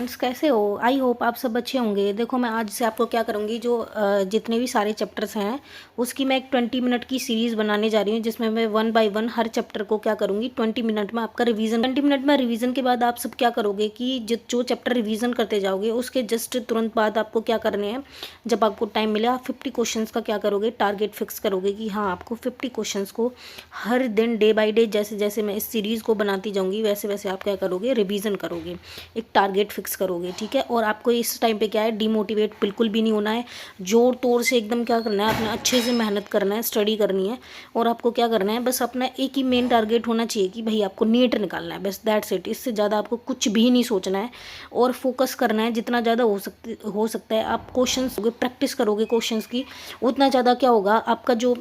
Friends, कैसे हो? I hope आप सब अच्छे होंगे। देखो, मैं आज से आपको क्या करूँगी, जो जितने भी सारे चैप्टर्स हैं उसकी मैं एक 20 मिनट की सीरीज़ बनाने जा रही हूँ, जिसमें मैं one by one her chapter को क्या करूँगी 20 मिनट में आपका रिवीजन। 20 मिनट में रिवीजन के बाद आप सब क्या करोगे कि जो चैप्टर रिवीजन करते जाओगे उसके जस्ट तुरंत बाद आपको क्या करने हैं, जब आपको टाइम मिले आप 50 क्वेश्चन का क्या करोगे, टारगेट फिक्स करोगे कि हाँ आपको 50 क्वेश्चन को हर दिन डे बाई डे जैसे जैसे मैं इस सीरीज़ को बनाती जाऊँगी वैसे वैसे आप क्या करोगे, रिवीजन करोगे, एक टारगेट फिक्स करोगे। ठीक है, और आपको इस टाइम पे क्या है, डीमोटिवेट बिल्कुल भी नहीं होना है। जोर तोड़ से एकदम क्या करना है, अपना अच्छे से मेहनत करना है, स्टडी करनी है। और आपको क्या करना है, बस अपना एक ही मेन टारगेट होना चाहिए कि भाई आपको नीट निकालना है, बस दैट्स इट। इससे ज़्यादा आपको कुछ भी नहीं सोचना है और फोकस करना है जितना ज़्यादा हो सकता है। आप क्वेश्चंस प्रैक्टिस करोगे क्वेश्चंस की, उतना ज़्यादा क्या होगा, आपका जो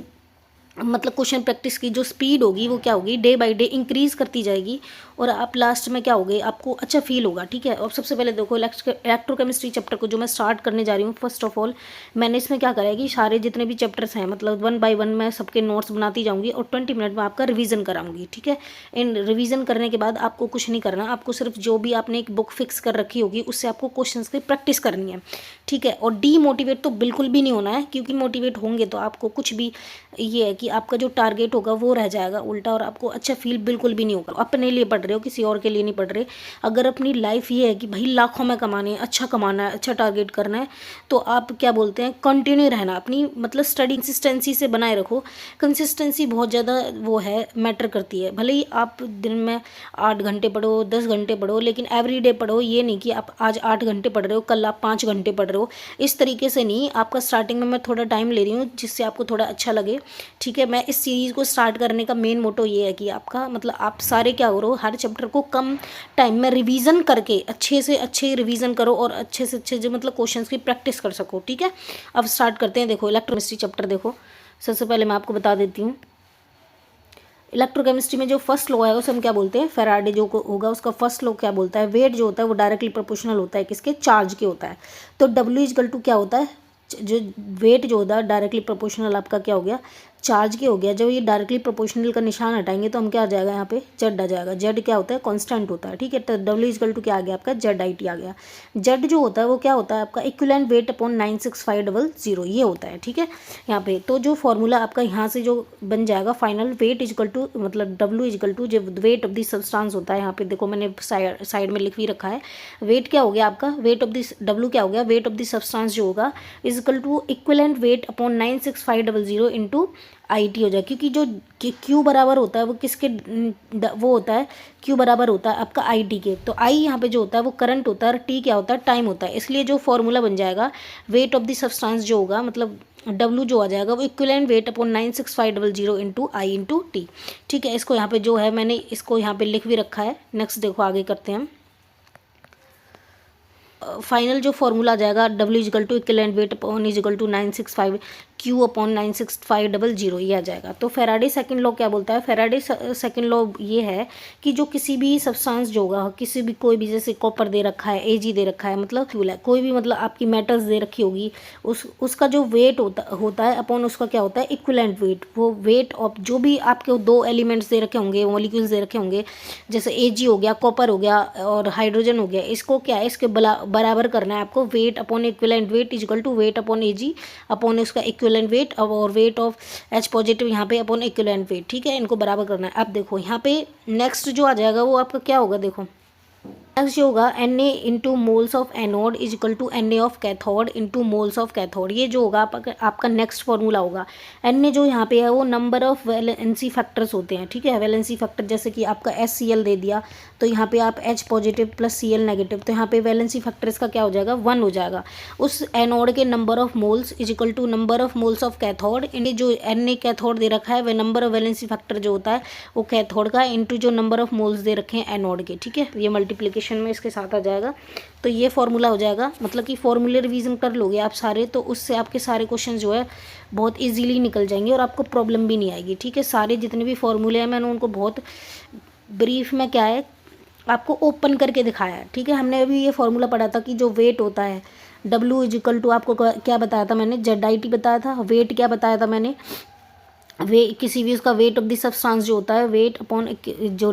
मतलब क्वेश्चन प्रैक्टिस की जो स्पीड होगी वो क्या होगी, डे बाय डे इंक्रीज करती जाएगी। और आप लास्ट में क्या होगे, आपको अच्छा फील होगा। ठीक है, और सबसे पहले देखो इलेक्ट्रोकेमिस्ट्री चैप्टर को जो मैं स्टार्ट करने जा रही हूँ, फर्स्ट ऑफ ऑल मैंने इसमें क्या करा है कि सारे जितने भी चैप्टर्स हैं मतलब वन बाय वन मैं सबके नोट्स बनाती जाऊँगी और 20 मिनट में आपका रिवीजन कराऊंगी। ठीक है, इन रिवीजन करने के बाद आपको कुछ नहीं करना, आपको सिर्फ जो भी आपने एक बुक फिक्स कर रखी होगी उससे आपको क्वेश्चंस की प्रैक्टिस करनी है। ठीक है, और डीमोटिवेट तो बिल्कुल भी नहीं होना है, क्योंकि मोटिवेट होंगे तो आपको कुछ भी ये है कि आपका जो टारगेट होगा वो रह जाएगा उल्टा, और आपको अच्छा फील बिल्कुल भी नहीं होगा। अपने लिए पढ़ रहे हो, किसी और के लिए नहीं पढ़ रहे। अगर अपनी लाइफ ये है कि भाई लाखों में कमाने हैं, अच्छा कमाना है, अच्छा टारगेट करना है, तो आप क्या बोलते हैं, कंटिन्यू रहना अपनी मतलब स्टडी कंसिस्टेंसी से बनाए रखो। कंसिस्टेंसी बहुत ज़्यादा वो है, मैटर करती है। भले ही आप दिन में 8 घंटे पढ़ो, 10 घंटे पढ़ो, लेकिन एवरीडे पढ़ो। ये नहीं कि आप आज 8 घंटे पढ़ रहे हो, कल आप 5 घंटे पढ़ रहे हो, इस तरीके से नहीं। आपका स्टार्टिंग में मैं थोड़ा टाइम ले रही हूँ जिससे आपको थोड़ा अच्छा लगे। ठीक है, मैं इस सीरीज़ को स्टार्ट करने का मेन मोटो ये है कि आपका मतलब आप सारे क्या करो, हर चैप्टर को कम टाइम में रिवीजन करके अच्छे से अच्छे रिवीजन करो और अच्छे से अच्छे जो मतलब क्वेश्चंस की प्रैक्टिस कर सको। ठीक है, अब स्टार्ट करते हैं। देखो इलेक्ट्रोकेमिस्ट्री चैप्टर देखो, सबसे पहले मैं आपको बता देती हूँ। इलेक्ट्रोकेमिस्ट्री में जो फर्स्ट लॉ है उसे हम क्या बोलते हैं, फैराडे जो होगा उसका फर्स्ट लॉ क्या बोलता है, वेट जो होता है वो डायरेक्टली प्रोपोर्शनल होता है किसके, चार्ज के होता है। तो डब्ल्यू इजकल टू क्या होता है, जो वेट जो होता है डायरेक्टली प्रोपोर्शनल आपका क्या हो गया, चार्ज के हो गया। जब ये डायरेक्टली प्रोपोर्शनल का निशान हटाएंगे तो हम क्या आ जाएगा, यहाँ पे जेड आ जाएगा। जेड क्या होता है, कांस्टेंट होता है। ठीक है, तो डब्ल्यू इजकल टू क्या आ गया आपका, जेड आई टी आ गया। जेड जो होता है वो क्या होता है आपका, इक्विवेलेंट वेट अपॉन 96500 ये होता है। ठीक है, यहाँ पे तो जो फॉर्मूला आपका यहाँ से जो बन जाएगा फाइनल, वेट इजकल टू मतलब डब्ल्यू इजकल टू जो वेट ऑफ द सब्सटेंस होता है, यहाँ पे देखो मैंने साइड में लिख भी रखा है। वेट क्या हो गया आपका, वेट ऑफ दिस डब्ल्यू क्या हो गया, वेट ऑफ द सब्सटेंस जो होगा equal to equivalent weight upon 96500 into I T हो जाए। क्योंकि जो क्यू बराबर होता है वो किसके वो होता है, क्यू बराबर होता है आपका आई टी के। तो आई यहाँ पे जो होता है वो करंट होता है और टी क्या होता है, टाइम होता है। इसलिए जो फॉर्मूला बन जाएगा वेट ऑफ द सब्सटेंस जो होगा मतलब डब्ल्यू जो आ जाएगा वो इक्विवेलेंट वेट अपॉन 96500 इंटू आई इंटू टी। ठीक है, इसको यहाँ पे जो है मैंने इसको यहाँ पे लिख भी रखा है। नेक्स्ट देखो आगे करते हैं हम। फाइनल जो फॉर्मूला आ जाएगा W equal to equivalent weight upon equal to 965 Q upon 96500 ये आ जाएगा। तो फेराडे सेकंड लॉ क्या बोलता है, फेराडे सेकंड लॉ ये है कि जो किसी भी सब्सटेंस जो होगा, किसी भी कोई भी जैसे कॉपर दे रखा है, एजी दे रखा है, मतलब फ्यूल है, कोई भी मतलब आपकी मेटल्स दे रखी होगी, उसका जो वेट होता है अपॉन उसका क्या होता है, इक्विवेलेंट वेट। वो वेट ऑफ जो भी आपके दो एलिमेंट्स दे रखे होंगे, मॉलिक्यूल्स दे रखे होंगे, जैसे एजी हो गया, कॉपर हो गया और हाइड्रोजन हो गया, इसको क्या है, इसके बराबर करना है आपको। Weight upon equivalent weight equal to weight upon A G upon उसका इक्विवेलेंट वेट और वेट ऑफ एच पॉजिटिव यहाँ पे अपॉन इक्विवेलेंट वेट। ठीक है, इनको बराबर करना है। अब देखो यहाँ पे नेक्स्ट जो आ जाएगा वो आपका क्या होगा, देखो नेक्स्ट जो होगा Na into moles of anode is equal to Na of cathode into moles of cathode. ये जो होगा आपका नेक्स्ट फॉर्मूला होगा। Na जो यहाँ पे है वो नंबर ऑफ वैलेंसी फैक्टर्स होते हैं। ठीक है, वैलेंसी फैक्टर जैसे कि आपका HCl दे दिया तो यहाँ पे आप H positive plus Cl negative, तो यहाँ पे वैलेंसी फैक्टर इसका क्या हो जाएगा, 1 हो जाएगा। उस एनोड के number of moles is equal to number of moles of cathode, इन्हें जो Na कैथोड दे रखा है वह नंबर ऑफ वैलेंसी फैक्टर जो होता है वो कैथोड का इंटू जो नंबर ऑफ मोल्स दे रखे हैं एनोड के। ठीक है, ये मल्टीप्लिकेशन में इसके साथ आ जाएगा। तो ये फॉर्मूला हो जाएगा, मतलब कि फॉर्मूले रिवीजन कर लोगे आप सारे तो उससे आपके सारे क्वेश्चन जो है बहुत इजीली निकल जाएंगे और आपको प्रॉब्लम भी नहीं आएगी। ठीक है, सारे जितने भी फॉर्मूले हैं मैंने उनको बहुत ब्रीफ में क्या है आपको ओपन करके दिखाया है। ठीक है, हमने अभी ये फॉर्मूला पढ़ा था कि जो वेट होता है W इजिकल टू, आपको क्या बताया था मैंने, ZIT बताया था। वेट क्या बताया था मैंने, वे किसी भी उसका वेट ऑफ द सब्सटेंस जो होता है वेट अपॉन जो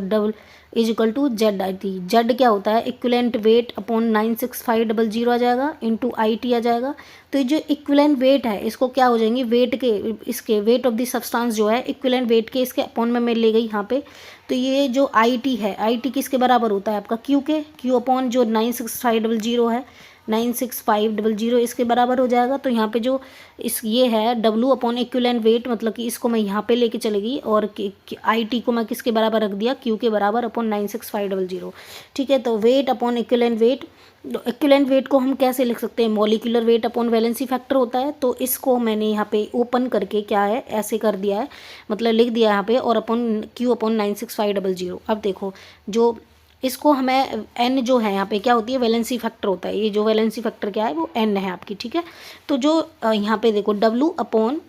is equal to Z I T. Z क्या होता है, इक्विवेलेंट वेट अपॉन 96500 आ जाएगा इंटू आई टी आ जाएगा। तो ये जो इक्विवेलेंट वेट है इसको क्या हो जाएंगे, वेट के, इसके वेट ऑफ द सब्सटेंस जो है इक्विवेलेंट वेट के इसके अपॉन में मैं ले गई यहाँ पे। तो ये जो आई टी है, आई टी किसके बराबर होता है आपका क्यू के, क्यू अपॉन जो 96500 है 96500 इसके बराबर हो जाएगा। तो यहाँ पे जो इस ये है डब्लू अपॉन इक्विवेलेंट वेट, मतलब कि इसको मैं यहाँ पे लेके चलेगी और आई टी को मैं किसके बराबर रख दिया, क्यू के बराबर अपॉन 96500। ठीक है, तो wait upon equivalent wait, equivalent weight को हम कैसे लिख सकते हैं, molecular weight upon valency factor होता है। तो इसको मैंने यहाँ पे ओपन करके क्या है ऐसे कर दिया है, मतलब लिख दिया यहाँ पे, और अपॉन क्यू अपॉन 96500। अब देखो जो इसको हमें एन जो है यहाँ पे क्या होती है, वैलेंसी फैक्टर होता है, ये जो वैलेंसी फैक्टर क्या है वो एन है आपकी। ठीक है, तो जो यहाँ पे देखो डब्लू अपॉन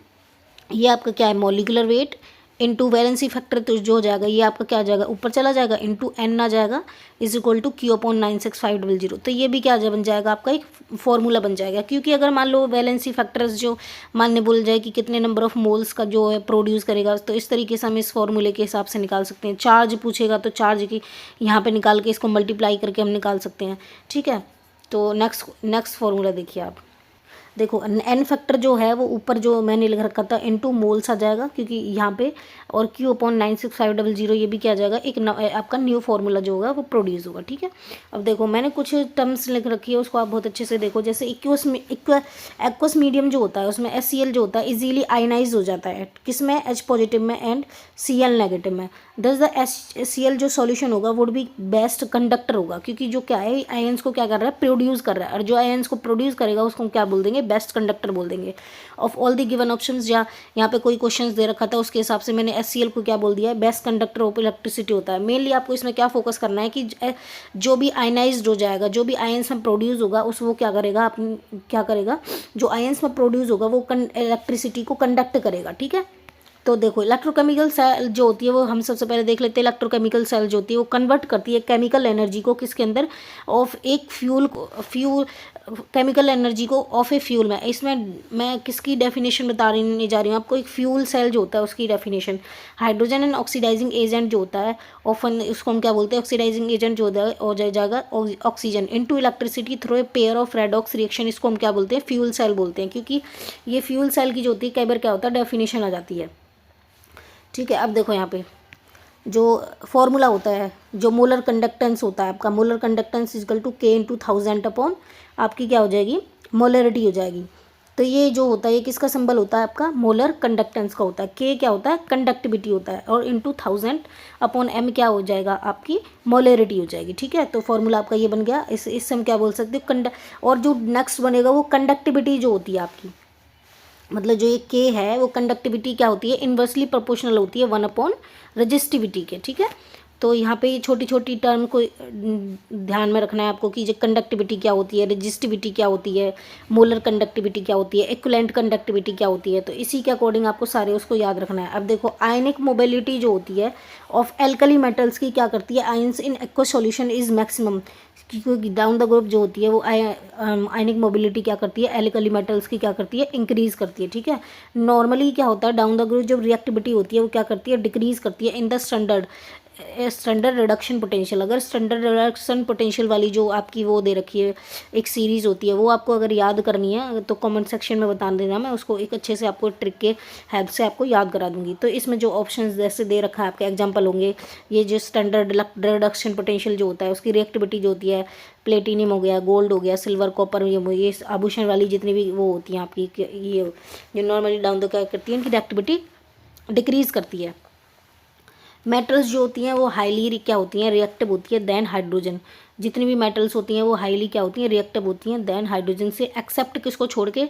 ये आपका क्या है molecular weight into valency factor, तो जो हो जाएगा ये आपका क्या आ जाएगा, ऊपर चला जाएगा इंटू एन आ जाएगा is equal to Q upon 96500। तो ये भी क्या बन जाएगा आपका एक फॉर्मूला बन जाएगा, क्योंकि अगर मान लो वैलेंसी फैक्टर्स जो मानने बोल जाए कि कितने नंबर ऑफ मोल्स का जो है प्रोड्यूस करेगा, तो इस तरीके से हम इस फॉर्मूले के हिसाब से निकाल सकते हैं। चार्ज पूछेगा तो चार्ज की यहाँ पर निकाल के इसको मल्टीप्लाई करके हम निकाल सकते हैं। ठीक है, तो नेक्स्ट फॉर्मूला देखिए आप, देखो एन फैक्टर जो है वो ऊपर जो मैंने लिख रखा था इनटू मोल्स आ जाएगा, क्योंकि यहाँ पे, और क्यू अपॉन 96500 ये भी क्या आ जाएगा, एक आपका न्यू फार्मूला जो होगा वो प्रोड्यूस होगा। ठीक है, अब देखो मैंने कुछ टर्म्स लिख रखी है, उसको आप बहुत अच्छे से देखो। जैसे एक्वस मीडियम जो होता है उसमें HCl जो होता है इजीली आयनाइज हो जाता है, किसमें, H पॉजिटिव में एंड Cl नेगेटिव में। दस द HCl जो सॉल्यूशन होगा वुड बी बेस्ट कंडक्टर होगा, क्योंकि जो क्या है आयंस को क्या कर रहा है, प्रोड्यूस कर रहा है, और जो आयंस को प्रोड्यूस करेगा उसको हम क्या बोल देंगे, बेस्ट कंडक्टर बोल देंगे। Of all the given options, या यहाँ पे कोई क्वेश्चंस दे रखा था उसके हिसाब से मैंने HCl को क्या बोल दिया है, बेस्ट कंडक्टर ऑफ इलेक्ट्रिसिटी होता है। मेनली आपको इसमें क्या फोकस करना है कि जो भी आयनाइज्ड हो जाएगा, जो भी आयंस में प्रोड्यूस होगा उस वो क्या करेगा, क्या करेगा, जो आयंस में प्रोड्यूस होगा वो इलेक्ट्रिसिटी को कंडक्ट करेगा। ठीक है, तो देखो इलेक्ट्रोकेमिकल सेल जो होती है वो हम सबसे पहले देख लेते हैं। इलेक्ट्रोकेमिकल सेल जो होती है वो कन्वर्ट करती है केमिकल एनर्जी को किसके अंदर, ऑफ एक फ्यूल केमिकल एनर्जी को ऑफ ए फ्यूल में। इसमें मैं किसकी डेफिनेशन नहीं जा रही हूँ आपको, एक फ्यूल सेल जो होता है उसकी definition. Hydrogen and oxidising agent जो होता है ऑफन, उसको हम क्या बोलते हैं, ऑक्सीडाइजिंग एजेंट जो होता है हो जाएगा oxygen into electricity through a pair of redox reaction, इसको हम क्या बोलते हैं, फ्यूल सेल बोलते हैं। क्योंकि ये फ्यूल सेल की जो होती है कई बार क्या होता है डेफिनेशन आ जाती है। ठीक है, अब देखो यहाँ पे जो फॉर्मूला होता है, जो मोलर कंडक्टेंस होता है आपका, molar conductance is equal to K into 1000 upon आपकी क्या हो जाएगी, मोलरिटी हो जाएगी। तो ये जो होता है ये किसका सिंबल होता है आपका, मोलर कंडक्टेंस का होता है। K क्या होता है, कंडक्टिविटी होता है, और इंटू 1000 अपॉन M क्या हो जाएगा, आपकी मोलरिटी हो जाएगी। ठीक है, तो फॉर्मूला आपका ये बन गया। इससे हम क्या बोल सकते हो, और जो नेक्स्ट बनेगा वो कंडक्टिविटी जो होती है आपकी, मतलब जो ये K है वो कंडक्टिविटी क्या होती है, इन्वर्सली प्रोपोर्शनल होती है 1 अपॉन रजिस्टिविटी के। ठीक है, तो यहाँ पे ये छोटी छोटी टर्म को ध्यान में रखना है आपको कि जो कंडक्टिविटी क्या होती है, रजिस्टिविटी क्या होती है, मोलर कंडक्टिविटी क्या होती है, इक्विवेलेंट कंडक्टिविटी क्या होती है, तो इसी के अकॉर्डिंग आपको सारे उसको याद रखना है। अब देखो आयनिक मोबिलिटी जो होती है ऑफ एल्कली मेटल्स की क्या करती है, ions in aqueous solution is maximum, क्योंकि डाउन द ग्रुप जो होती है वो आयनिक मोबिलिटी क्या करती है, एल्कली मेटल्स की क्या करती है, इंक्रीज करती है। ठीक है, नॉर्मली क्या होता है डाउन द ग्रुप जब रिएक्टिविटी होती है वो क्या करती है, डिक्रीज करती है in the standard reduction potential. अगर स्टैंडर्ड रिडक्शन पोटेंशियल वाली जो आपकी वो दे रखी है एक सीरीज़ होती है, वो आपको अगर याद करनी है तो कमेंट सेक्शन में बता देना, मैं उसको एक अच्छे से आपको ट्रिक के हेल्प से आपको याद करा दूंगी। तो इसमें जो ऑप्शंस जैसे दे रखा है आपके एग्जांपल होंगे, ये जो स्टैंडर्ड रिडक्शन पोटेंशियल जो होता है उसकी रिएक्टिविटी जो होती है, प्लेटिनियम हो गया, गोल्ड हो गया, सिल्वर, कॉपर, ये आभूषण वाली जितनी भी वो होती हैं आपकी, ये जो नॉर्मली डाउन द क्या करती है, इनकी रिएक्टिविटी डिक्रीज़ करती है। मेटल्स जो होती हैं वो हाईली क्या होती हैं, रिएक्टिव होती है देन हाइड्रोजन। जितनी भी मेटल्स होती हैं वो हाईली क्या होती हैं, रिएक्टिव होती हैं देन हाइड्रोजन से, एक्सेप्ट किसको छोड़ के,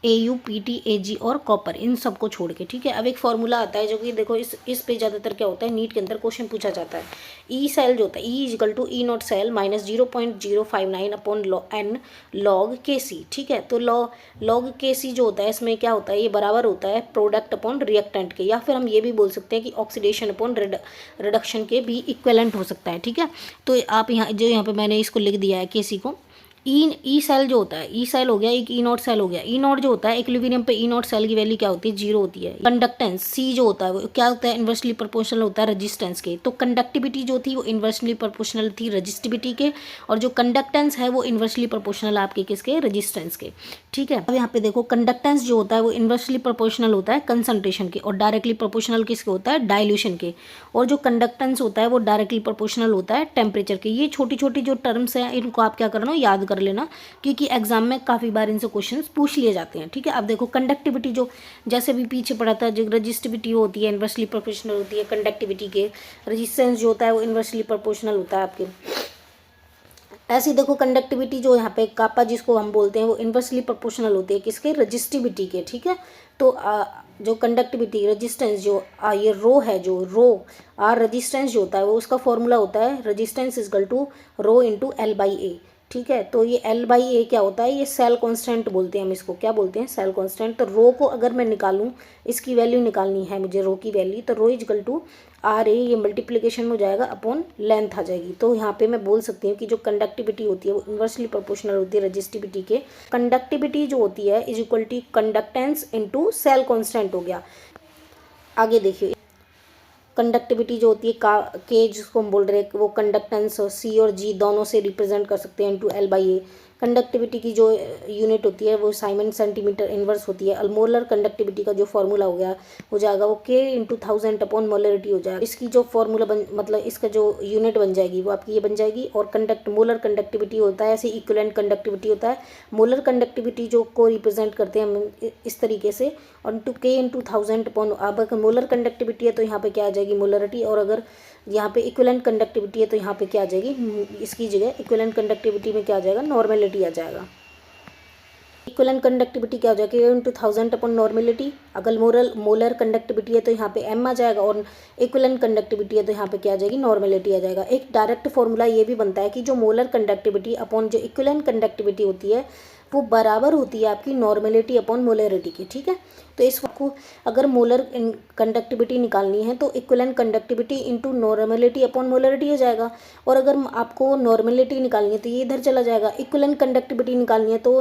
AU, PT, AG और कॉपर, इन सबको छोड़ के। ठीक है, अब एक फॉर्मूला आता है जो कि देखो इस पे ज़्यादातर क्या होता है, नीट के अंदर क्वेश्चन पूछा जाता है। ई सेल जो होता है, E equal to E naught cell minus 0.059 upon N log KC। ठीक है, तो लॉग KC जो होता है इसमें क्या होता है, ये बराबर होता है प्रोडक्ट अपॉन रिएक्टेंट के, या फिर हम ये भी बोल सकते हैं कि ऑक्सीडेशन अपॉन रिडक्शन के भी इक्वेलेंट हो सकता है। ठीक है, तो आप यहाँ पे मैंने इसको लिख दिया है KC को, ई सेल जो होता है, ई सेल हो गया, एक ई नॉट सेल हो गया। ई नॉट जो होता है इक्विलिब्रियम पे ई नॉट सेल की वैल्यू क्या होती है, 0 होती है। कंडक्टेंस सी जो होता है वो क्या होता है, इन्वर्सली प्रोपोर्शनल होता है रेजिस्टेंस के। तो कंडक्टिविटी जो थी वो इन्वर्सली प्रोपोर्शनल थी रेजिस्टिविटी के, और जो कंडक्टेंस है वो इन्वर्सली प्रोपोर्शनल आपके किसके, रेजिस्टेंस के। ठीक है, अब यहाँ पे देखो कंडक्टेंस जो होता है वो इन्वर्सली प्रोपोर्शनल होता है कंसंट्रेशन के, और डायरेक्टली प्रोपोर्शनल किसके होता है, डाइल्यूशन के। और जो कंडक्टेंस होता है वो डायरेक्टली प्रोपोर्शनल होता है टेम्परेचर के। ये छोटी छोटी जो टर्म्स हैं इनको आप क्या करना, याद कर लेना, क्योंकि एग्जाम में काफ़ी बार इनसे क्वेश्चंस पूछ लिए जाते हैं। ठीक है, अब देखो कंडक्टिविटी जो जैसे भी पीछे पढ़ा था, जो रजिस्टिविटी होती है इन्वर्सली प्रोपोर्शनल होती है कंडक्टिविटी के। रेजिस्टेंस जो होता है वो इन्वर्सली प्रोपोर्शनल होता है आपके। ऐसी देखो कंडक्टिविटी जो यहाँ पे कापा जिसको हम बोलते हैं वो इन्वर्सली प्रोपोर्शनल होती है किसके, रजिस्टिविटी के। ठीक है, तो जो कंडक्टिविटी रेजिस्टेंस जो ये रो है, जो रो आर रेजिस्टेंस जो होता है वो उसका फॉर्मूला होता है resistance equal to rho into L by A. ठीक है, तो ये एल बाई ए क्या होता है, ये सेल कांस्टेंट बोलते हैं हम इसको, क्या बोलते हैं, सेल कांस्टेंट। तो रो को अगर मैं निकालूं, इसकी वैल्यू निकालनी है मुझे रो की वैल्यू, तो रो इजकल टू आर ए, ये मल्टीप्लिकेशन में हो जाएगा अपॉन लेंथ आ जाएगी। तो यहाँ पे मैं बोल सकती हूँ कि जो कंडक्टिविटी होती है वो इन्वर्सली प्रोपोर्शनल होती है रजिस्टिविटी के। कंडक्टिविटी जो होती है is equal to conductance into cell constant हो गया। आगे देखिए कंडक्टिविटी जो होती है के जिसको हम बोल रहे हैं वो कंडक्टेंस सी और जी दोनों से रिप्रेजेंट कर सकते हैं into L by A. Conductivity की जो यूनिट होती है वो साइमन सेंटीमीटर इनवर्स होती है। मोलर कंडक्टिविटी का जो फॉर्मूला हो जाएगा वो के इंटू 1000 अपॉन मोलरिटी हो जाएगा। इसकी जो फॉर्मूला मतलब इसका जो यूनिट बन जाएगी वो आपकी ये बन जाएगी। और मोलर कंडक्टिविटी होता है, ऐसे इक्विवेलेंट कंडक्टिविटी होता है। मोलर कंडक्टिविटी जो को रिप्रेजेंट करते हैं हम इस तरीके से, और इंटू के इंटू 1000 अपॉन, अब अगर मोलर कंडक्टिविटी है तो यहाँ पे क्या आ जाएगी, मोलरिटी। और अगर यहाँ पे इक्विवेलेंट कंडक्टिविटी है तो यहाँ पे क्या आ जाएगी, इसकी जगह इक्विवेलेंट कंडक्टिविटी में क्या आ जाएगा, नॉर्मेलिटी आ जाएगा। इक्विवेलेंट कंडक्टिविटी क्या हो जाएगी, इंटू 1000 अपॉन नॉर्मेलिटी। अगर मोलर कंडक्टिविटी है तो यहाँ पे एम आ जाएगा, और इक्विवेलेंट कंडक्टिविटी है तो यहाँ पे क्या आ जाएगी, नॉर्मेलिटी आ जाएगा। एक डायरेक्ट फॉर्मूला ये भी बनता है कि जो मोलर कंडक्टिविटी अपॉन जो इक्विवेलेंट कंडक्टिविटी होती है वो बराबर होती है आपकी नॉर्मेलिटी अपॉन मोलरिटी की। ठीक है, तो इस को अगर मोलर कंडक्टिविटी निकालनी है तो equivalent conductivity into normality upon molarity हो जाएगा। और अगर आपको नॉर्मेलिटी निकालनी है तो ये इधर चला जाएगा। इक्विवेलेंट कंडक्टिविटी निकालनी है तो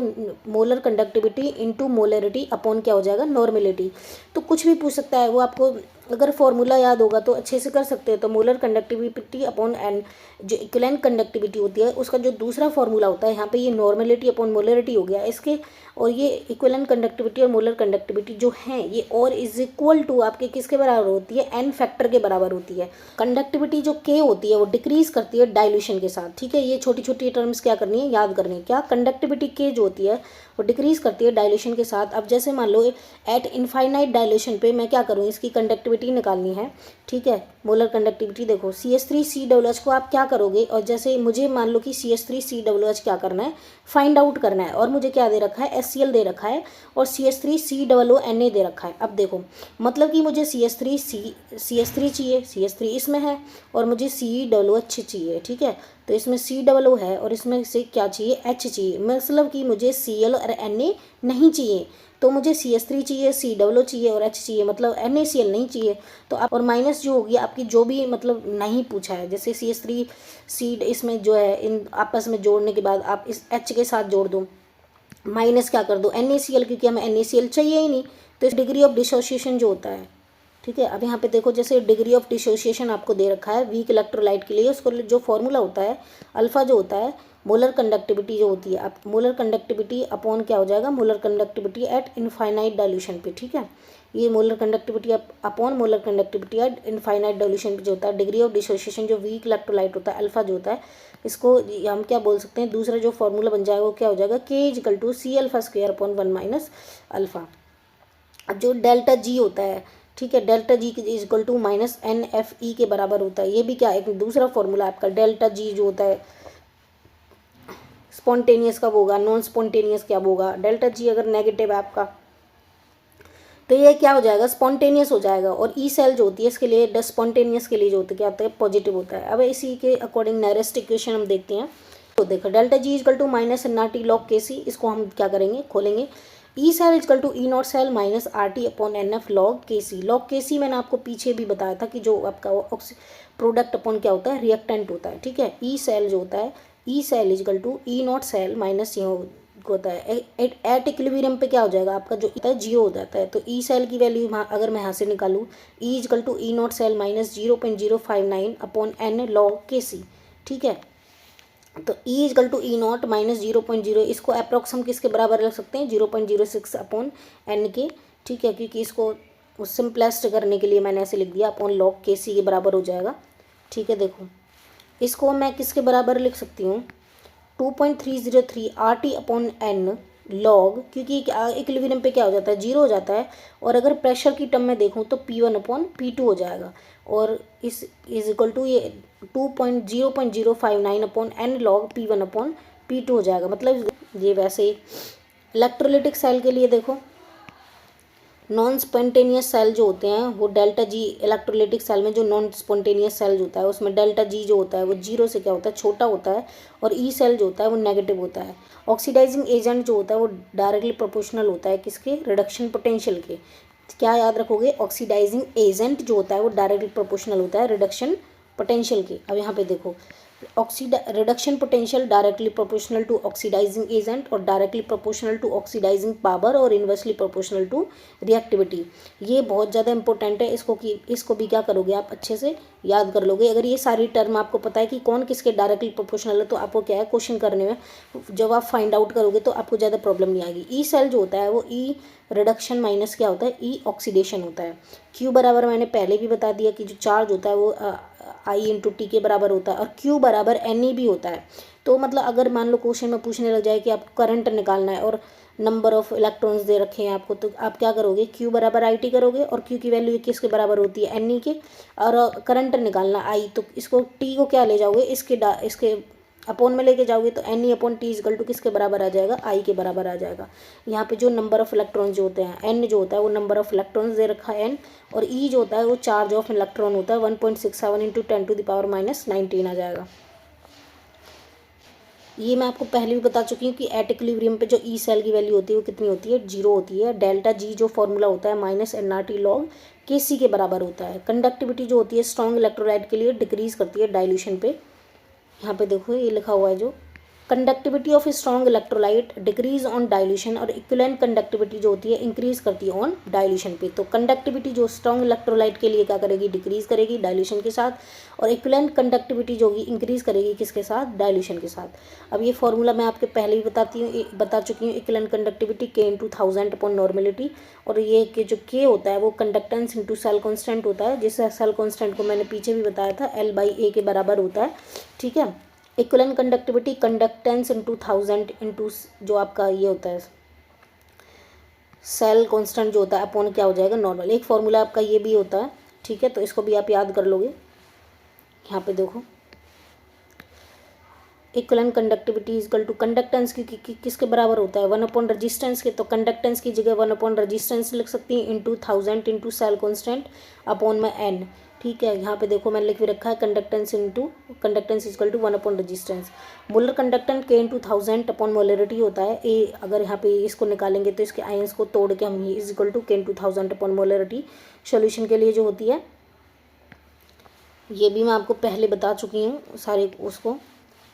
molar conductivity into molarity upon क्या हो जाएगा, नॉर्मेलिटी। तो कुछ भी पूछ सकता है, वो आपको अगर फॉर्मूला याद होगा तो अच्छे से कर सकते हैं। तो मोलर कंडक्टिविटी अपॉन एन जो इक्विवेलेंट कंडक्टिविटी होती है उसका जो दूसरा फॉर्मूला होता है यहाँ पे ये नॉर्मेलिटी अपॉन मोलरिटी हो गया इसके। और ये इक्विवेलेंट कंडक्टिविटी और मोलर कंडक्टिविटी जो हैं ये और इज इक्वल टू आपके किसके बराबर होती है, एन फैक्टर के बराबर होती है। कंडक्टिविटी जो के होती है वो डिक्रीज करती है डाइल्यूशन के साथ। ठीक है, ये छोटी छोटी टर्म्स क्या करनी है, याद करनी है। क्या कंडक्टिविटी के जो होती है वो डिक्रीज करती है डाइल्यूशन के साथ। अब जैसे मान लो एट इनफाइनाइट डाइल्यूशन पे मैं क्या करूँ, इसकी कंडक्टिविटी निकालनी है। ठीक है, मोलर कंडक्टिविटी देखो CH3COOH को आप क्या करोगे, और जैसे मुझे मान लो कि CH3COOH क्या करना है, फाइंड आउट करना है। और मुझे क्या दे रखा है, HCl दे रखा है, और CH3COONA दे रखा है। अब देखो मतलब कि मुझे CH3 चाहिए, CH3 इसमें है, और मुझे COOH चाहिए। ठीक है, तो इसमें COO है और इसमें से क्या चाहिए, H चाहिए। मतलब कि मुझे Cl और Na नहीं चाहिए, तो मुझे CH3 चाहिए, COO चाहिए और H चाहिए, मतलब NaCl नहीं चाहिए। तो आप और माइनस जो होगी आपकी जो भी मतलब नहीं पूछा है, जैसे CH3 इसमें जो है इन आपस में जोड़ने के बाद आप इस H के साथ जोड़ दो, माइनस क्या कर दो NaCl, क्योंकि हमें NaCl चाहिए ही नहीं। तो इस डिग्री ऑफ डिसोसिएशन जो होता है, ठीक है, अब यहाँ पे देखो जैसे डिग्री ऑफ डिसोसिएशन आपको दे रखा है वीक इलेक्ट्रोलाइट के लिए, उसको जो फॉर्मूला होता है अल्फा जो होता है मोलर कंडक्टिविटी जो होती है, आप मोलर कंडक्टिविटी अपॉन क्या हो जाएगा, molar conductivity eight infinite dilution पे। ठीक है, ये molar conductivity upon molar conductivity eight infinite dilution पे जो होता है। डिग्री ऑफ डिसोसिएशन जो वीक इलेक्ट्रोलाइट होता है अल्फा जो होता है, इसको हम क्या बोल सकते हैं, दूसरा जो फॉर्मूला बन जाएगा वो क्या हो जाएगा, K equal to C alpha square upon 1 minus alpha. अब जो डेल्टा जी होता है, ठीक है, delta G is equal to minus NFE के बराबर होता है। ये भी क्या एक दूसरा फॉर्मूला आपका, डेल्टा जी जो होता है स्पॉन्टेनियस कब होगा, नॉन स्पॉन्टेनियस क्या होगा। डेल्टा जी अगर नेगेटिव है आपका तो ये क्या हो जाएगा, स्पॉन्टेनियस हो जाएगा। और ई सेल जो होती है इसके लिए स्पॉन्टेनियस के लिए जो होता है क्या होता है, पॉजिटिव होता है। अब इसी के अकॉर्डिंग नेरेस्ट इक्वेशन हम देखते हैं। तो देखो delta G equal to minus NRT log KC, इसको हम क्या करेंगे, खोलेंगे। E cell is equal to E not cell minus RT upon NF log KC। log KC मैंने आपको पीछे भी बताया था कि जो आपका प्रोडक्ट अपॉन क्या होता है, रिएक्टेंट होता है। ठीक है, ई सेल जो होता है E cell equal to E not cell minus ये होता है एट इक्विलिब्रियम पे क्या हो जाएगा आपका जो होता है जीरो हो जाता है। तो ई सेल की वैल्यू अगर मैं यहाँ से निकालूँ E equal to E not cell minus 0.059 upon N log K C. ठीक है, तो E equal to E naught minus 0.0 इसको अप्रॉक्स हम किसके बराबर रख सकते हैं 0.06 अपॉन एन के। ठीक है, क्योंकि इसको सिंपलेस्ट करने के लिए मैंने ऐसे लिख दिया अपॉन लॉग के सी के बराबर हो जाएगा। ठीक है, देखो इसको मैं किसके बराबर लिख सकती हूँ 2.303 R T upon N log, क्योंकि इक्विलिब्रियम पे क्या हो जाता है जीरो हो जाता है। और अगर प्रेशर की टर्म में देखूँ तो P1 अपॉन P2 हो जाएगा और इस इज इक्वल टू ये 0.059 upon N log P1 upon P2 हो जाएगा। मतलब ये वैसे इलेक्ट्रोलिटिक सेल के लिए देखो नॉन स्पॉन्टेनियस सेल जो होते हैं वो डेल्टा जी, इलेक्ट्रोलिटिक सेल में जो नॉन स्पॉन्टेनियस सेल होता है उसमें डेल्टा जी जो होता है वो जीरो से क्या होता है छोटा होता है और ई सेल जो होता है वो नेगेटिव होता है। ऑक्सीडाइजिंग एजेंट जो होता है वो डायरेक्टली प्रोपोर्शनल होता है किसके रिडक्शन पोटेंशियल के। क्या याद रखोगे ऑक्सीडाइजिंग एजेंट जो होता है वो डायरेक्टली प्रोपोर्शनल होता है रिडक्शन पोटेंशियल के। अब यहाँ पे देखो reduction potential directly proportional to oxidising agent और directly proportional to oxidising power और इन्वर्सली प्रोपोर्शनल टू रिएक्टिविटी। ये बहुत ज़्यादा इंपॉर्टेंट है, इसको भी क्या करोगे आप अच्छे से याद कर लोगे। अगर ये सारी टर्म आपको पता है कि कौन किसके डायरेक्टली प्रोपोर्शनल है तो आपको क्या है क्वेश्चन करने में जब आप फाइंड आउट करोगे तो आपको ज़्यादा प्रॉब्लम नहीं आएगी। ई सेल जो होता है वो ई रिडक्शन माइनस क्या होता है ई ऑक्सीडेशन होता है। क्यू बराबर मैंने पहले भी बता दिया कि जो चार्ज होता है वो आई इंटू टी के बराबर होता है और क्यू बराबर एन ई भी होता है। तो मतलब अगर मान लो क्वेश्चन में पूछने लग जाए कि आप करंट निकालना है और नंबर ऑफ इलेक्ट्रॉन्स दे रखे हैं आपको, तो आप क्या करोगे क्यू बराबर आई टी करोगे और क्यू की वैल्यू किसके बराबर होती है एन ई के, और करंट निकालना आई तो इसको टी को क्या ले जाओगे इसके अपॉन में लेके जाओगे तो N E upon T equal to किसके बराबर आ जाएगा आई के बराबर आ जाएगा। यहाँ पे जो नंबर ऑफ इलेक्ट्रॉन जो होते हैं एन जो होता है वो नंबर ऑफ इलेक्ट्रॉन्स दे रखा है एन, और ई जो होता है वो चार्ज ऑफ इलेक्ट्रॉन होता है 1.67 इंटू 10⁻⁻19 आ जाएगा। ये मैं आपको पहले भी बता चुकी हूँ कि एट इक्विलिब्रियम पे जो ई सेल की वैल्यू होती है वो कितनी होती है जीरो होती है। डेल्टा जी जो फॉर्मूला होता है minus N R T log K C के बराबर होता है। कंडक्टिविटी जो होती है स्ट्रॉन्ग इलेक्ट्रोलाइट के लिए डिक्रीज करती है डाइल्यूशन पे। यहाँ पे देखो ये लिखा हुआ है जो conductivity of strong electrolyte decrease on dilution और इक्विवेलेंट कंडक्टिविटी जो होती है इंक्रीज करती है ऑन डाइल्यूशन पे। तो कंडक्टिविटी जो स्ट्रॉन्ग इलेक्ट्रोलाइट के लिए क्या करेगी डिक्रीज करेगी डाइल्यूशन के साथ, और इक्विवेलेंट कंडक्टिविटी जो होगी इंक्रीज करेगी किसके साथ डाइल्यूशन के साथ। अब ये फॉर्मूला मैं आपके पहले भी बता चुकी हूँ इक्विवेलेंट कंडक्टिविटी के इंटू 1000 अपॉन नॉर्मेलिटी, और ये के जो के होता है वो कंडक्टेंस इंटू सेल कॉन्स्टेंट होता है, जिस सेल कॉन्स्टेंट को मैंने पीछे भी बताया था L/A के बराबर होता है। ठीक है, equivalent conductivity conductance into 1000 into जो आपका ये होता है सेल कांस्टेंट जो होता है अपॉन क्या हो जाएगा नॉर्मल। एक फॉर्मूला आपका ये भी होता है। ठीक है, तो इसको भी आप याद कर लोगे। यहाँ पे देखो equivalent conductivity is equal to conductance की किसके बराबर होता है 1 अपॉन रजिस्टेंस के, तो कंडक्टेंस की जगह 1 अपॉन रजिस्टेंस लिख सकती हैं into 1000 into cell constant upon में एन। ठीक है, यहाँ पे देखो मैंने लिख भी रखा है conductance is equal to 1 upon resistance. Molar conductance के इंटू 1000 अपॉन मोलरिटी होता है ए। अगर यहाँ पे इसको निकालेंगे तो इसके आयंस को तोड़ के हम ये इजकल टू के इंटू 1000 अपॉन मोलरिटी सोल्यूशन के लिए जो होती है ये भी मैं आपको पहले बता चुकी हूँ सारे उसको हो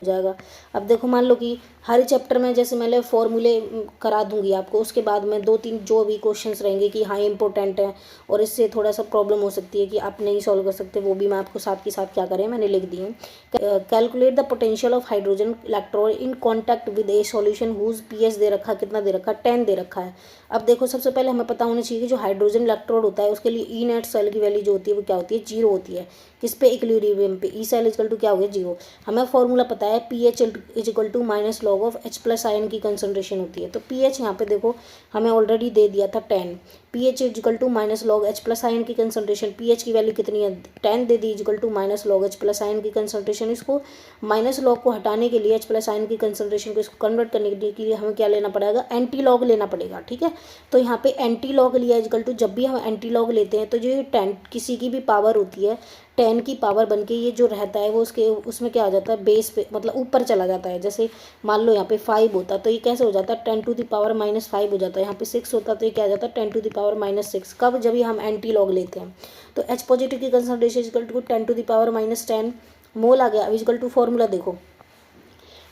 जाएगा। अब देखो मान लो कि हर चैप्टर में जैसे मैंने फॉर्मूले करा दूंगी आपको, उसके बाद में 2-3 जो भी क्वेश्चंस रहेंगे कि हाँ इंपॉर्टेंट है और इससे थोड़ा सा प्रॉब्लम हो सकती है कि आप नहीं सॉल्व कर सकते, वो भी मैं आपको साथ के साथ क्या करें मैंने लिख दी हूँ। Calculate the potential of hydrogen electron in contact with a solution whose pH दे रखा कितना दे रखा 10 दे रखा है। अब देखो सबसे पहले हमें पता होना चाहिए कि जो हाइड्रोजन इलेक्ट्रोड होता है उसके लिए ई नेट सेल की वैल्यू जो होती है वो क्या होती है जीरो होती है। किस पे इक्विलिब्रियम पे ई सेल इजकल टू क्या हो गया जीरो। हमें फॉर्मूला पता है P H is equal to minus log of H plus ion की कंसनट्रेशन होती है। तो पी एच यहाँ पे देखो हमें ऑलरेडी दे दिया था 10, P H is equal to minus log H plus ion की कंसनट्रेशन, पी एच की वैल्यू कितनी है 10 दे दी equal to minus log H plus ion की कंसनट्रेशन। इसको माइनस लॉग को हटाने के लिए एच प्लस आयन की कंसनट्रेशन को इसको कन्वर्ट करने के लिए हमें क्या लेना पड़ेगा एंटी लॉग लेना पड़ेगा। ठीक है, तो यहाँ पे एंटी लॉग लिया इजकल टू, जब भी हम एंटी लॉग लेते हैं तो जो 10 किसी की भी पावर होती है 10 की पावर बन के ये जो रहता है वो उसमें क्या आ जाता है बेस पे मतलब ऊपर चला जाता है। जैसे मान लो यहाँ पे 5 होता तो ये कैसे हो जाता है 10 टू द पावर -5 हो जाता है। यहाँ पे 6 होता तो ये क्या आ जाता है 10 टू द पावर -6। कब जब ये हम एंटी लॉग लेते हैं तो एच पॉजिटिव की concentration equal to 10 to the power -10 mole आ गया। अब इक्वल टू फॉर्मूला देखो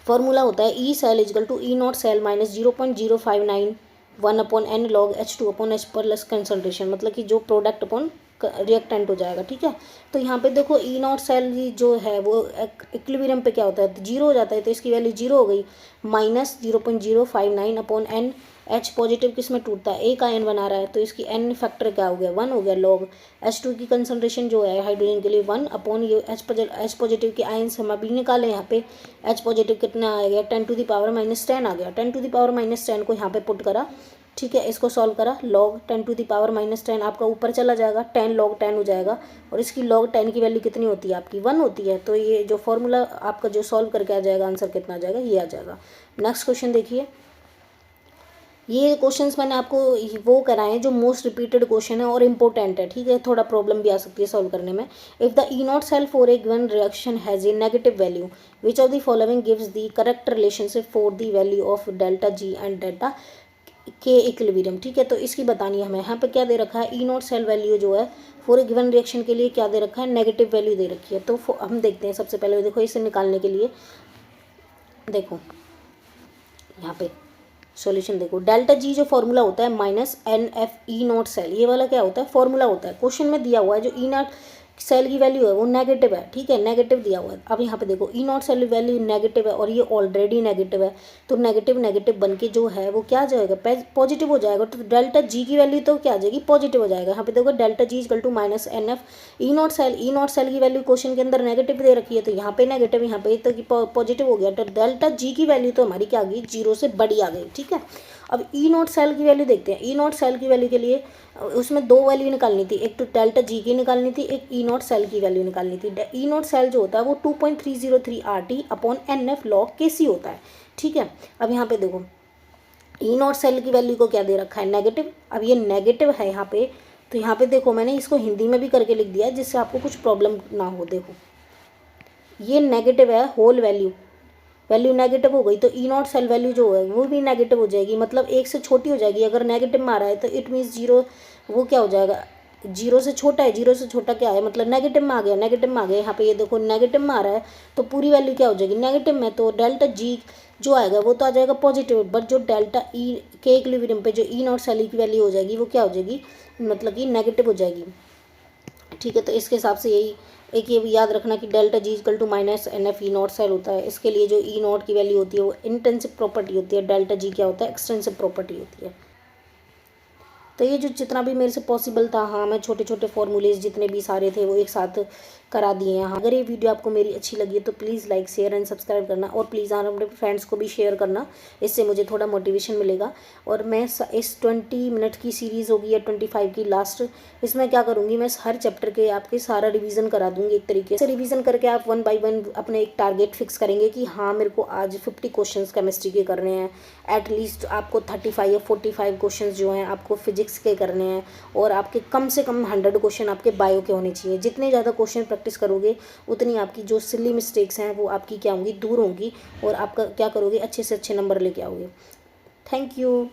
फॉर्मूला होता है E cell is equal to E not cell minus 0.0591 upon N log H2 upon H plus concentration, मतलब कि जो प्रोडक्ट अपॉन रिएक्टेंट हो जाएगा। ठीक है, तो यहाँ पे देखो ई नॉट सेल जो है वो इक्विलिब्रियम पे क्या होता है, जीरो हो जाता है, तो इसकी वैल्यू जीरो हो गई, minus 0.059 upon n. H positive किस में टूटता है, एक आयन बना रहा है, तो इसकी एन फैक्टर क्या हो गया, 1 हो गया, लॉग H2 की कंसनट्रेशन जो है हाइड्रोजन के लिए 1 अपॉन ये H पॉजिटिव के आयन्स हम अभी निकाले, यहाँ पे H पॉजिटिव कितना आ गया, 10⁻⁻10 आ गया, 10⁻⁻10 को यहाँ पे पुट करा। ठीक है, इसको सॉल्व करा, लॉग 10⁻⁻10 आपका ऊपर चला जाएगा, 10 लॉग 10 हो जाएगा, और इसकी लॉग 10 की वैल्यू कितनी होती है आपकी, 1 होती है। तो ये जो फॉर्मूला आपका जो सॉल्व करके आ जाएगा, आंसर कितना आ जाएगा, ये आ जाएगा। नेक्स्ट क्वेश्चन देखिए, ये क्वेश्चंस मैंने आपको वो कराए हैं जो मोस्ट रिपीटेड क्वेश्चन है और इम्पोर्टेंट है। ठीक है, थोड़ा प्रॉब्लम भी आ सकती है सॉल्व करने में। If the E not cell for a given reaction has a negative value, which of the following gives the correct relationship for the value of delta G and delta K equilibrium. ठीक है, तो इसकी बतानी है हमें। यहाँ पे क्या दे रखा है, ई नॉट सेल वैल्यू जो है फॉर ए गिवन रिएक्शन के लिए क्या दे रखा है, नेगेटिव वैल्यू दे रखी है। तो हम देखते हैं, सबसे पहले देखो इसे निकालने के लिए, देखो यहाँ पे सॉल्यूशन देखो, डेल्टा जी जो फॉर्मूला होता है minus n F E not cell, ये वाला क्या होता है, फॉर्मूला होता है। क्वेश्चन में दिया हुआ है जो ई नॉट सेल की वैल्यू है वो नेगेटिव है। ठीक है, नेगेटिव दिया हुआ है। अब यहाँ पे देखो ई नॉट सेल वैल्यू नेगेटिव है और ये ऑलरेडी नेगेटिव है, तो नेगेटिव नेगेटिव बन के जो है वो क्या आ जाएगा, पॉजिटिव हो जाएगा। तो डेल्टा जी की वैल्यू तो क्या आ जाएगी, पॉजिटिव हो जाएगा। यहाँ पे देखो delta G equal to minus n F E not cell की वैल्यू क्वेश्चन के अंदर नेगेटिव दे रखी है, तो यहाँ पे नेगेटिव, यहाँ पे तो पॉजिटिव हो गया। तो डेल्टा जी की वैल्यू तो हमारी क्या आ गई, जीरो से बड़ी आ गई। ठीक है, अब ई नॉट सेल की वैल्यू देखते हैं। ई नॉट सेल की वैल्यू के लिए उसमें दो वैल्यू निकालनी थी, एक तो डेल्टा जी की निकालनी थी, एक ई नॉट सेल की वैल्यू निकालनी थी। ई नॉट सेल जो होता है वो 2.303 RT upon NF log KC होता है। ठीक है, अब यहाँ पे देखो ई नॉट सेल की वैल्यू को क्या दे रखा है, नेगेटिव। अब ये नेगेटिव है यहाँ पे, तो यहाँ पे देखो मैंने इसको हिंदी में भी करके लिख दिया है जिससे आपको कुछ प्रॉब्लम ना हो। देखो ये नेगेटिव है, होल वैल्यू नेगेटिव हो गई, तो ई नॉट सेल वैल्यू जो है वो भी नेगेटिव हो जाएगी, मतलब एक से छोटी हो जाएगी। अगर नेगेटिव में आ रहा है तो इट मीन्स जीरो, वो क्या हो जाएगा, जीरो से छोटा है। जीरो से छोटा क्या है, मतलब नेगेटिव में आ गया, नेगेटिव में आ गया। यहाँ पे ये देखो नेगेटिव में आ रहा है, तो पूरी वैल्यू क्या हो जाएगी, नेगेटिव में। तो डेल्टा जी जो आएगा वो तो आ जाएगा पॉजिटिव, बट जो डेल्टा ई के इक्विलिब्रियम पे जो ई नॉट सेल की वैल्यू हो जाएगी वो क्या हो जाएगी, मतलब कि नेगेटिव हो जाएगी। ठीक है, तो इसके हिसाब से यही एक ये भी याद रखना कि delta G equal to minus n F E not cell होता है। इसके लिए जो ई नॉट की वैल्यू होती है वो इंटेंसिव प्रॉपर्टी होती है, डेल्टा जी क्या होता है, एक्सटेंसिव प्रॉपर्टी होती है। तो ये जो जितना भी मेरे से पॉसिबल था, हाँ मैं छोटे छोटे फॉर्मूलेज जितने भी सारे थे वो एक साथ करा दिए हैं। हाँ, अगर ये वीडियो आपको मेरी अच्छी लगी है तो please like share and subscribe करना, और प्लीज़ अपने फ्रेंड्स को भी शेयर करना, इससे मुझे थोड़ा मोटिवेशन मिलेगा। और मैं इस 20 मिनट की सीरीज़ होगी या 25 की लास्ट, इसमें क्या करूँगी, मैं हर चैप्टर के आपके सारा रिवीजन करा दूँगी। एक तरीके से रिवीजन करके आप 1 बाय 1 अपने एक टारगेट फिक्स करेंगे कि हाँ मेरे को आज 50 क्वेश्चन केमिस्ट्री के करने हैं, एटलीस्ट आपको 35 या 45 क्वेश्चन जो हैं आपको फिजिक्स के करने हैं, और आपके कम से कम 100 क्वेश्चन आपके बायो के होने चाहिए। जितने ज़्यादा क्वेश्चन प्रैक्टिस करोगे उतनी आपकी जो सिली मिस्टेक्स हैं वो आपकी क्या होंगी, दूर होंगी, और आपका क्या करोगे, अच्छे से अच्छे नंबर लेके आओगे। Thank you.